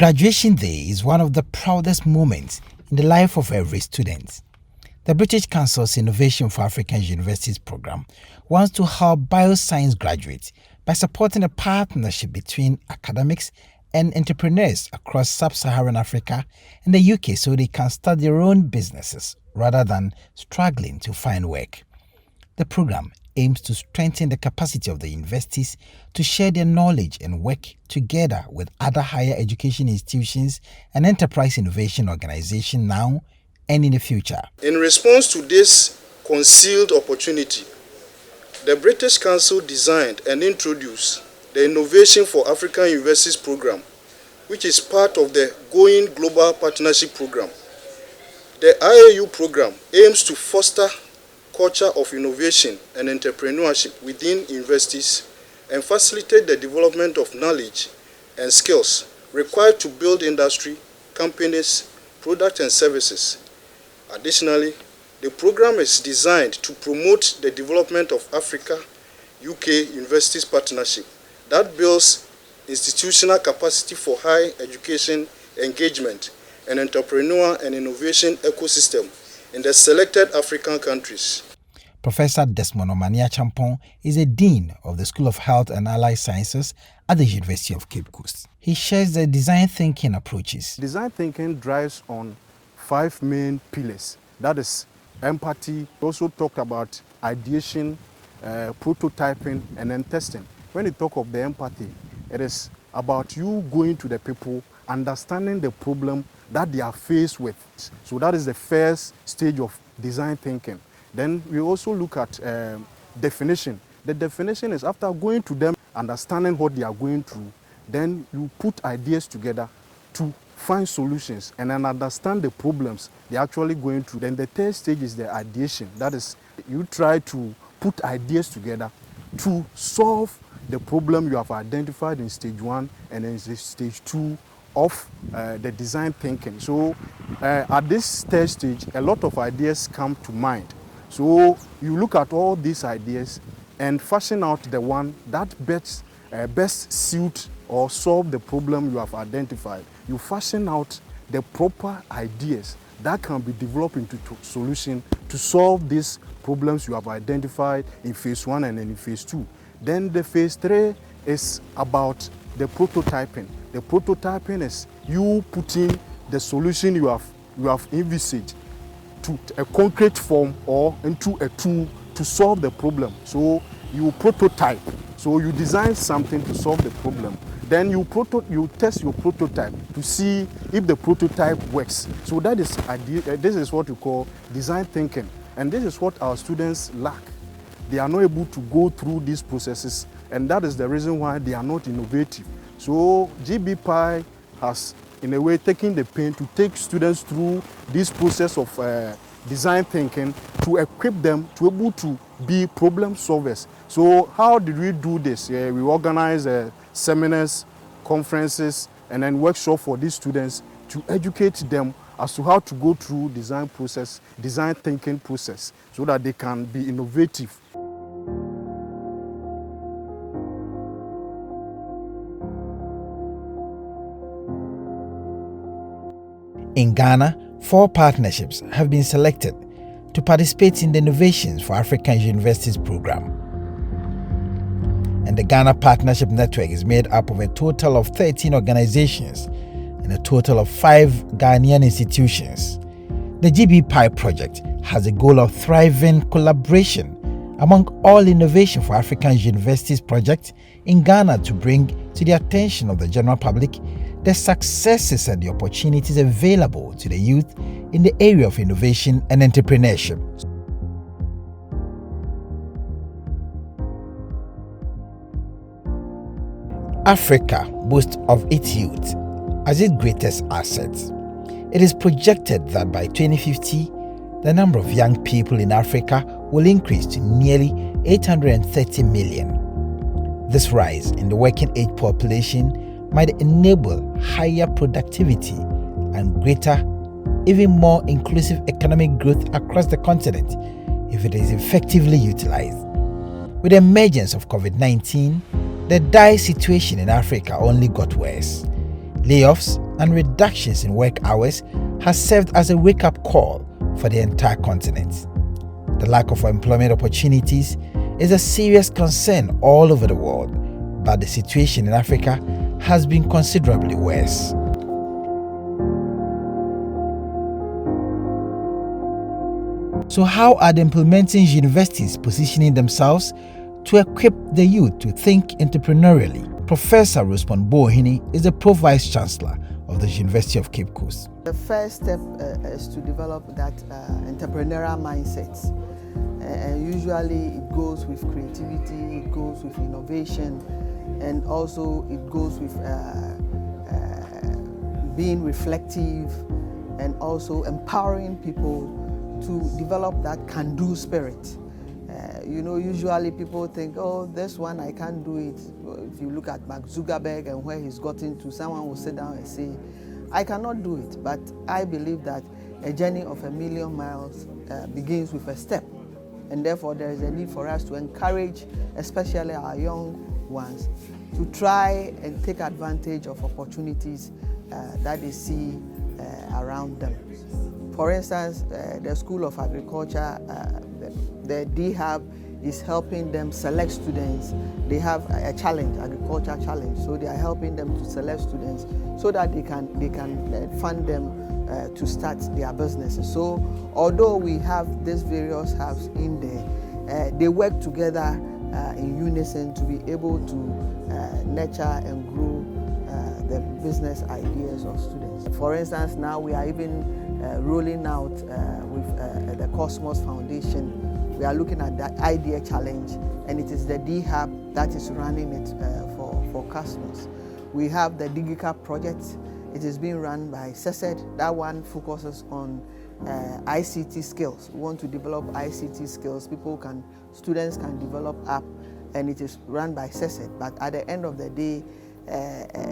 Graduation Day is one of the proudest moments in the life of every student. The British Council's Innovation for African Universities program wants to help bioscience graduates by supporting a partnership between academics and entrepreneurs across sub-Saharan Africa and the UK so they can start their own businesses rather than struggling to find work. The program aims to strengthen the capacity of the universities to share their knowledge and work together with other higher education institutions and enterprise innovation organizations now and in the future. In response to this concealed opportunity, the British Council designed and introduced the Innovation for African Universities program, which is part of the Going Global Partnership program. The IAU program aims to foster culture of innovation and entrepreneurship within universities and facilitate the development of knowledge and skills required to build industry, companies, products and services. Additionally, the program is designed to promote the development of Africa-UK Universities Partnership that builds institutional capacity for higher education engagement and entrepreneur and innovation ecosystem in the selected African countries. Professor Desmond Omania Champon is a Dean of the School of Health and Allied Sciences at the University of Cape Coast. He shares the design thinking approaches. Design thinking drives on 5 main pillars. That is empathy. We also talked about ideation, prototyping, and then testing. When you talk of the empathy, it is about you going to the people, understanding the problem that they are faced with. So that is the first stage of design thinking. Then we also look at definition. The definition is after going to them, understanding what they are going through, then you put ideas together to find solutions and then understand the problems they're actually going through. Then the third stage is the ideation. That is, you try to put ideas together to solve the problem you have identified in stage 1 and in stage 2 of the design thinking. So at this third stage, a lot of ideas come to mind. So you look at all these ideas and fashion out the one that best suit or solve the problem you have identified. You fashion out the proper ideas that can be developed into solution to solve these problems you have identified in phase 1 and then in phase 2. Then the phase 3 is about the prototyping. The prototyping is you putting the solution you have envisaged to a concrete form or into a tool to solve the problem. So you prototype. So you design something to solve the problem. Then you test your prototype to see if the prototype works. So that is this is what we call design thinking. And this is what our students lack. They are not able to go through these processes, and that is the reason why they are not innovative. So GBPI has, in a way, taken the pain to take students through this process of design thinking to equip them to be able to be problem solvers. So how did we do this? We organize seminars, conferences, and then workshops for these students to educate them as to how to go through design thinking process, so that they can be innovative. In Ghana, 4 partnerships have been selected to participate in the Innovations for African Universities program. And the Ghana Partnership Network is made up of a total of 13 organizations and a total of 5 Ghanaian institutions. The GBPI project has a goal of thriving collaboration among all Innovation for African Universities projects in Ghana to bring to the attention of the general public the successes and the opportunities available to the youth in the area of innovation and entrepreneurship. Africa boasts of its youth as its greatest assets. It is projected that by 2050, the number of young people in Africa will increase to nearly 830 million. This rise in the working age population might enable higher productivity and greater, even more inclusive economic growth across the continent if it is effectively utilized. With the emergence of COVID-19, the dire situation in Africa only got worse. Layoffs and reductions in work hours has served as a wake-up call for the entire continent. The lack of employment opportunities is a serious concern all over the world, but the situation in Africa has been considerably worse. So how are the implementing universities positioning themselves to equip the youth to think entrepreneurially? Professor Rosemond Bohini is the Pro-Vice Chancellor of the University of Cape Coast. The first step is to develop that entrepreneurial mindset. And usually it goes with creativity, it goes with innovation, and also it goes with being reflective and also empowering people to develop that can-do spirit. Usually people think, oh, this one I can't do it. If you look at Mark Zuckerberg and where he's gotten to, someone will sit down and say, I cannot do it. But I believe that a journey of 1,000,000 miles begins with a step. And therefore there is a need for us to encourage, especially our young ones, to try and take advantage of opportunities that they see around them. For instance, the School of Agriculture, the DHAB is helping them select students. They have a challenge, agriculture challenge, so they are helping them to select students so that they can fund them to start their businesses. So although we have these various hubs in there, they work together in unison to be able to nurture and grow the business ideas of students. For instance, now we are even rolling out with the Cosmos Foundation. We are looking at that idea challenge, and it is the DHAB that is running it for Cosmos. We have the DigiCap project. It is being run by CESED. That one focuses on ICT skills. We want to develop ICT skills. Students can develop app, and it is run by CESED. But at the end of the day,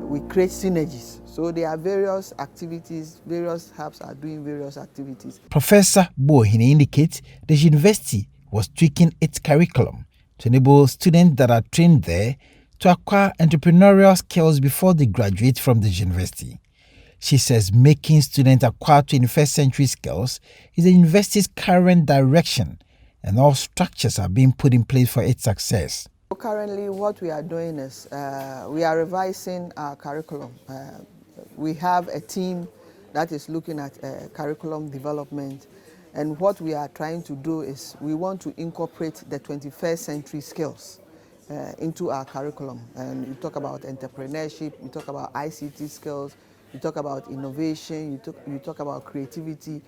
we create synergies. So there are various activities, various hubs are doing various activities. Professor Bohini indicates the university was tweaking its curriculum to enable students that are trained there to acquire entrepreneurial skills before they graduate from the university. She says making students acquire 21st century skills is the university's current direction, and all structures are being put in place for its success. Currently, what we are doing is we are revising our curriculum. We have a team that is looking at curriculum development, and what we are trying to do is we want to incorporate the 21st century skills into our curriculum. And you talk about entrepreneurship, you talk about ICT skills, you talk about innovation, you talk about creativity.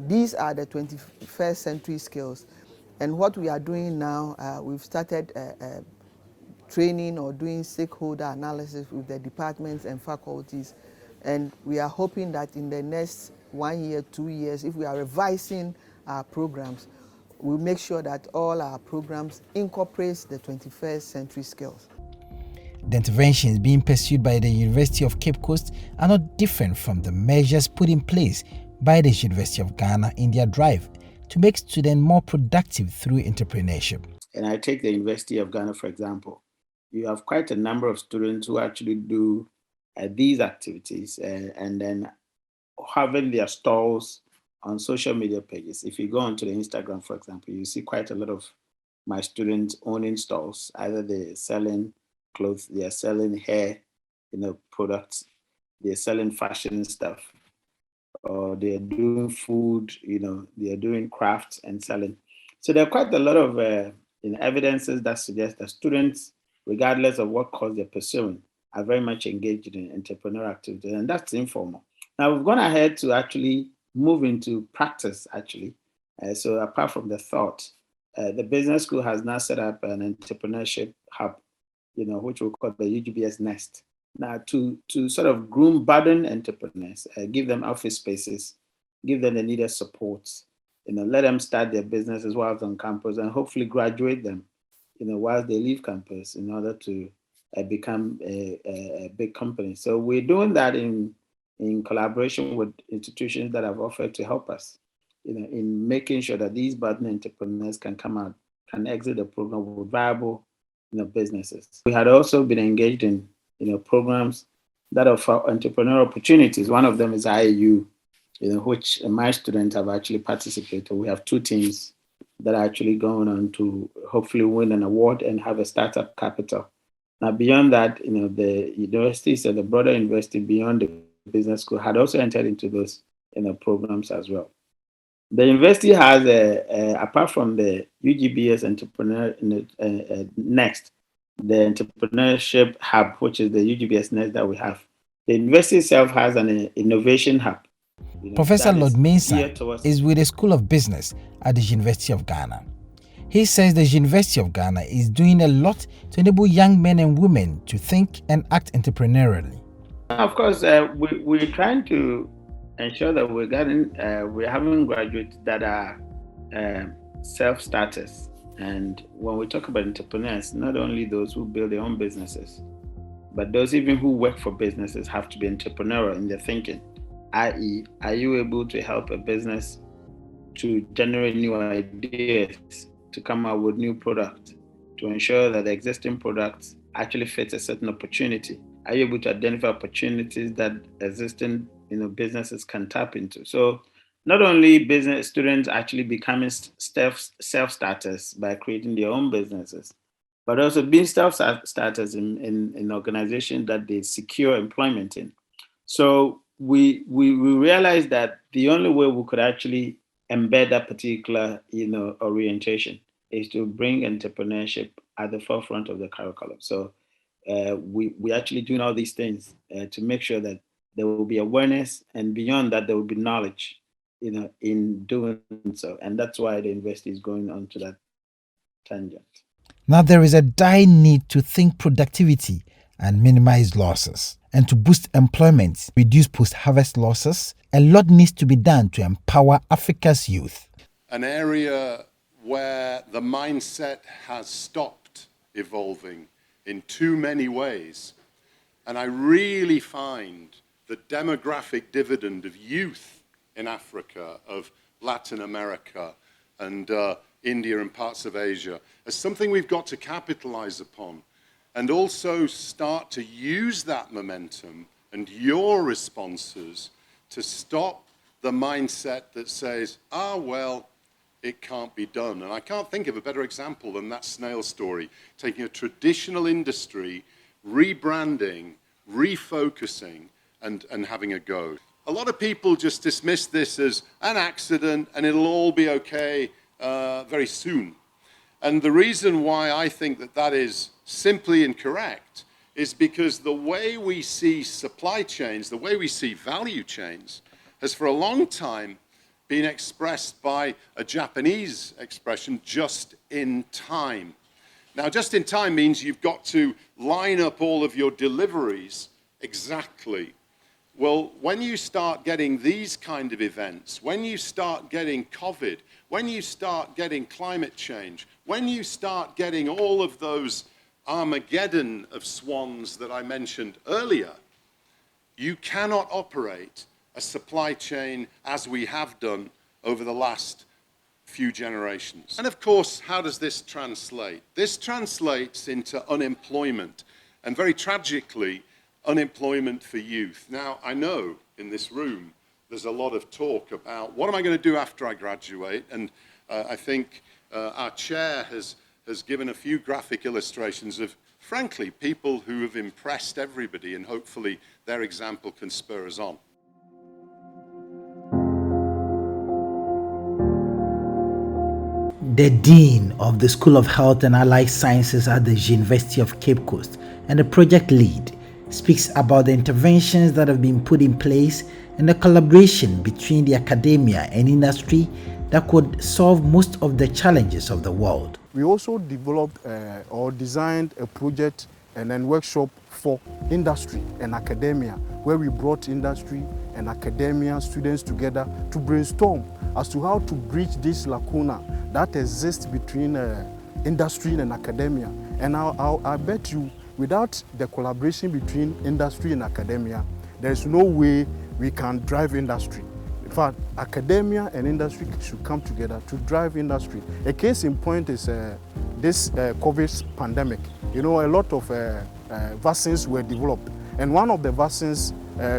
These are the 21st century skills. And what we are doing now, we've started training or doing stakeholder analysis with the departments and faculties. And we are hoping that in the next 1 year, 2 years, if we are revising our programs, we'll make sure that all our programs incorporate the 21st century skills. The interventions being pursued by the University of Cape Coast are not different from the measures put in place by the University of Ghana in their drive to make students more productive through entrepreneurship. And I take the University of Ghana, for example. You have quite a number of students who actually do these activities and then having their stalls on social media pages. If you go onto the Instagram, for example, you see quite a lot of my students owning stalls. Either they're selling clothes, they're selling hair, products, they're selling fashion stuff, or they're doing food, they're doing crafts and selling. So there are quite a lot of evidences that suggest that students, regardless of what course they're pursuing, are very much engaged in entrepreneurial activities, and that's informal. Now we've gone ahead to actually move into practice, actually. So apart from the thought, the business school has now set up an entrepreneurship hub, which we call the UGBS Nest. Now to sort of groom budding entrepreneurs, give them office spaces, give them the needed support, let them start their businesses whilst on campus, and hopefully graduate them, whilst they leave campus in order to become a big company. So we're doing that in collaboration with institutions that have offered to help us, in making sure that these budding entrepreneurs can come out, can exit the program with viable, businesses. We had also been engaged in, programs that offer entrepreneurial opportunities. One of them is IAU, which my students have actually participated. We have 2 teams that are actually going on to hopefully win an award and have a startup capital. Now, beyond that, the universities and the broader university beyond the business school had also entered into those programs as well. The university has, apart from the UGBS Entrepreneur Next, the Entrepreneurship Hub, which is the UGBS Next that we have, the university itself has an innovation hub. Professor Lord Mensah is with the School of Business at the University of Ghana. He says the University of Ghana is doing a lot to enable young men and women to think and act entrepreneurially. Of course, we're trying to ensure that we're having graduates that are self-starters. And when we talk about entrepreneurs, not only those who build their own businesses, but those even who work for businesses have to be entrepreneurial in their thinking. I.e., are you able to help a business to generate new ideas, to come out with new products, to ensure that the existing products actually fit a certain opportunity? Are you able to identify opportunities that existing businesses can tap into? So not only business students actually becoming self-starters by creating their own businesses, but also being self-starters in organizations that they secure employment in. So we realized that the only way we could actually embed that particular orientation is to bring entrepreneurship at the forefront of the curriculum. So we actually doing all these things to make sure that there will be awareness, and beyond that there will be knowledge in doing so. And that's why the university is going on to that tangent. Now there is a dire need to think productivity and minimize losses. And to boost employment, reduce post-harvest losses, a lot needs to be done to empower Africa's youth. An area where the mindset has stopped evolving in too many ways. And I really find the demographic dividend of youth in Africa, of Latin America, and India and parts of Asia as something we've got to capitalize upon, and also start to use that momentum and your responses to stop the mindset that says, well, it can't be done. And I can't think of a better example than that snail story, taking a traditional industry, rebranding, refocusing, and having a go. A lot of people just dismiss this as an accident and it'll all be okay very soon. And the reason why I think that is simply incorrect is because the way we see supply chains, the way we see value chains, has for a long time been expressed by a Japanese expression, just in time. Now, just in time means you've got to line up all of your deliveries exactly. Well, when you start getting these kind of events, when you start getting COVID, when you start getting climate change, when you start getting all of those Armageddon of swans that I mentioned earlier, you cannot operate a supply chain as we have done over the last few generations. And of course, how does this translate? This translates into unemployment, and very tragically, unemployment for youth. Now, I know in this room there's a lot of talk about what am I going to do after I graduate, and I think our chair has given a few graphic illustrations of, frankly, people who have impressed everybody, and hopefully their example can spur us on. The Dean of the School of Health and Allied Sciences at the University of Cape Coast and the project lead speaks about the interventions that have been put in place and the collaboration between the academia and industry that could solve most of the challenges of the world. We also developed or designed a project and then workshop for industry and academia, where we brought industry and academia students together to brainstorm as to how to bridge this lacuna that exists between industry and academia. And I bet you, without the collaboration between industry and academia, there is no way we can drive industry. In fact, academia and industry should come together to drive industry. A case in point is this COVID pandemic. You know, a lot of vaccines were developed, And one of the vaccines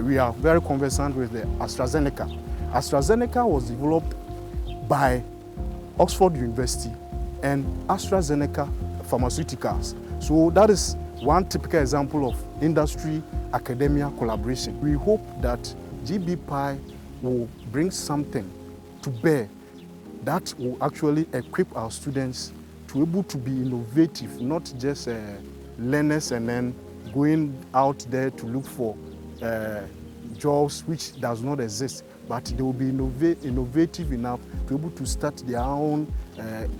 we are very conversant with the AstraZeneca. AstraZeneca was developed by Oxford University and AstraZeneca Pharmaceuticals. So that is one typical example of industry-academia collaboration. We hope that GBPI will bring something to bear that will actually equip our students to be able to be innovative, not just learners and then going out there to look for jobs which does not exist, but they will be innovative enough to be able to start their own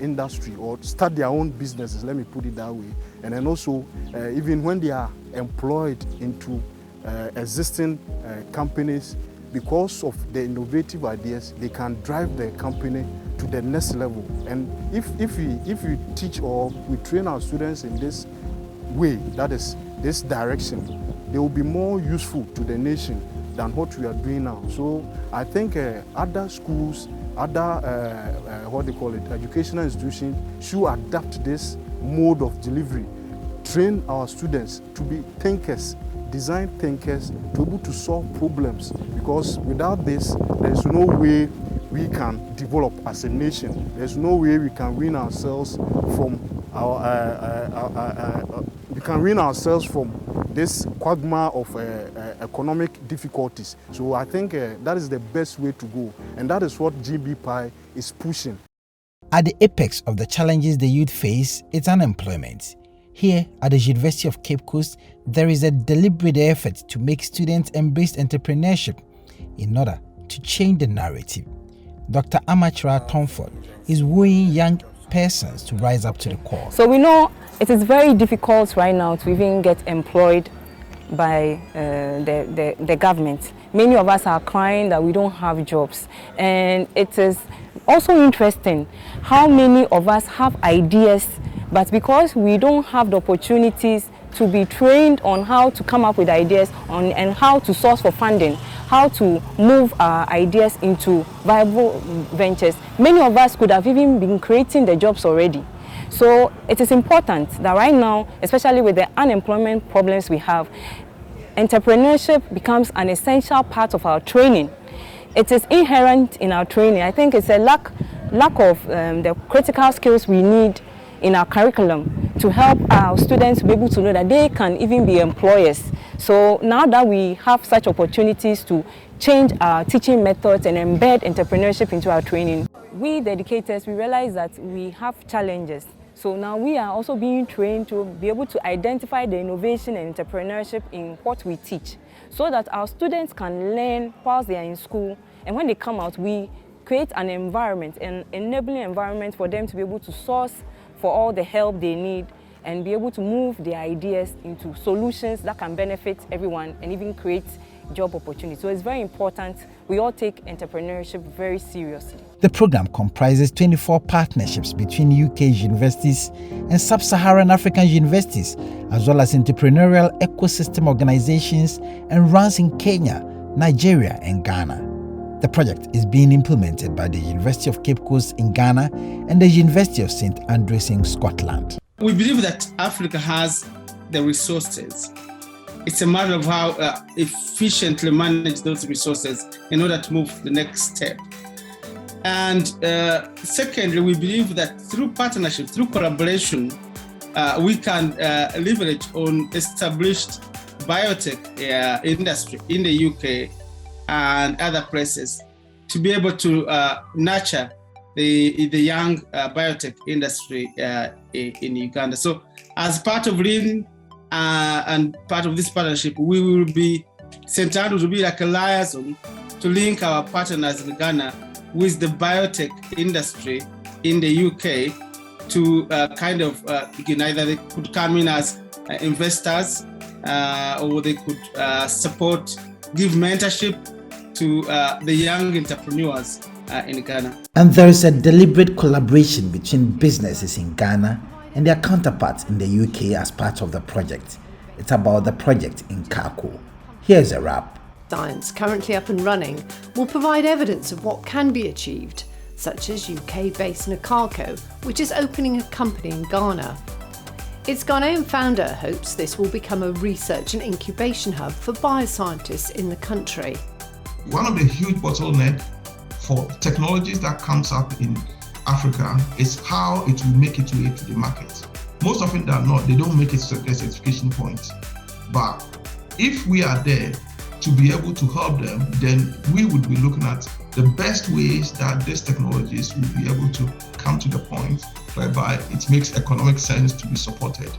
industry or start their own businesses, let me put it that way. And then also, even when they are employed into existing companies, because of the innovative ideas, they can drive the company to the next level. And if we teach or we train our students in this way, that is this direction, they will be more useful to the nation than what we are doing now. So I think other schools, other educational institutions should adapt this mode of delivery, train our students to be thinkers, design thinkers, to be able to solve problems, because without this, there's no way we can develop as a nation. There's no way we can win ourselves from this quagmire of economic difficulties. So I think that is the best way to go, and that is what GBPI is pushing. At the apex of the challenges the youth face is unemployment. Here at the University of Cape Coast, there is a deliberate effort to make students embrace entrepreneurship in order to change the narrative. Dr. Amachra Tomford is wooing young persons to rise up to the call. So we know it is very difficult right now to even get employed by the government. Many of us are crying that we don't have jobs, and it is also interesting how many of us have ideas, but because we don't have the opportunities to be trained on how to come up with ideas and how to source for funding, how to move our ideas into viable ventures, many of us could have even been creating the jobs already. So it is important that right now, especially with the unemployment problems we have, entrepreneurship becomes an essential part of our training. It is inherent in our training. I think it's a lack of the critical skills we need in our curriculum to help our students be able to know that they can even be employers. So now that we have such opportunities to change our teaching methods and embed entrepreneurship into our training, we, the educators, we realize that we have challenges. So now we are also being trained to be able to identify the innovation and entrepreneurship in what we teach, so that our students can learn whilst they are in school, and when they come out, we create an environment, an enabling environment for them to be able to source for all the help they need and be able to move their ideas into solutions that can benefit everyone and even create job opportunities. So it's very important we all take entrepreneurship very seriously. The program comprises 24 partnerships between UK's universities and sub-Saharan African universities, as well as entrepreneurial ecosystem organizations, and runs in Kenya, Nigeria, and Ghana. The project is being implemented by the University of Cape Coast in Ghana and the University of St. Andrews in Scotland. We believe that Africa has the resources. It's a matter of how efficiently manage those resources in order to move the next step. And secondly, we believe that through partnership, through collaboration, we can leverage on established biotech industry in the UK and other places to be able to nurture the young biotech industry in Uganda. So as part of LEAN and part of this partnership, we will be, St. Andrews will be like a liaison to link our partners in Ghana with the biotech industry in the UK to either they could come in as investors or they could support, give mentorship to the young entrepreneurs in Ghana. And there is a deliberate collaboration between businesses in Ghana and their counterparts in the UK as part of the project. It's about the project in Kako. Here's a wrap. Science, currently up and running, will provide evidence of what can be achieved, such as UK-based Nakako, which is opening a company in Ghana. Its Ghanaian founder hopes this will become a research and incubation hub for bioscientists in the country. One of the huge bottlenecks for technologies that comes up in Africa is how it will make its way to the market. Most often than not, they don't make it to the certification point. But if we are there to be able to help them, then we would be looking at the best ways that these technologies will be able to come to the point whereby it makes economic sense to be supported.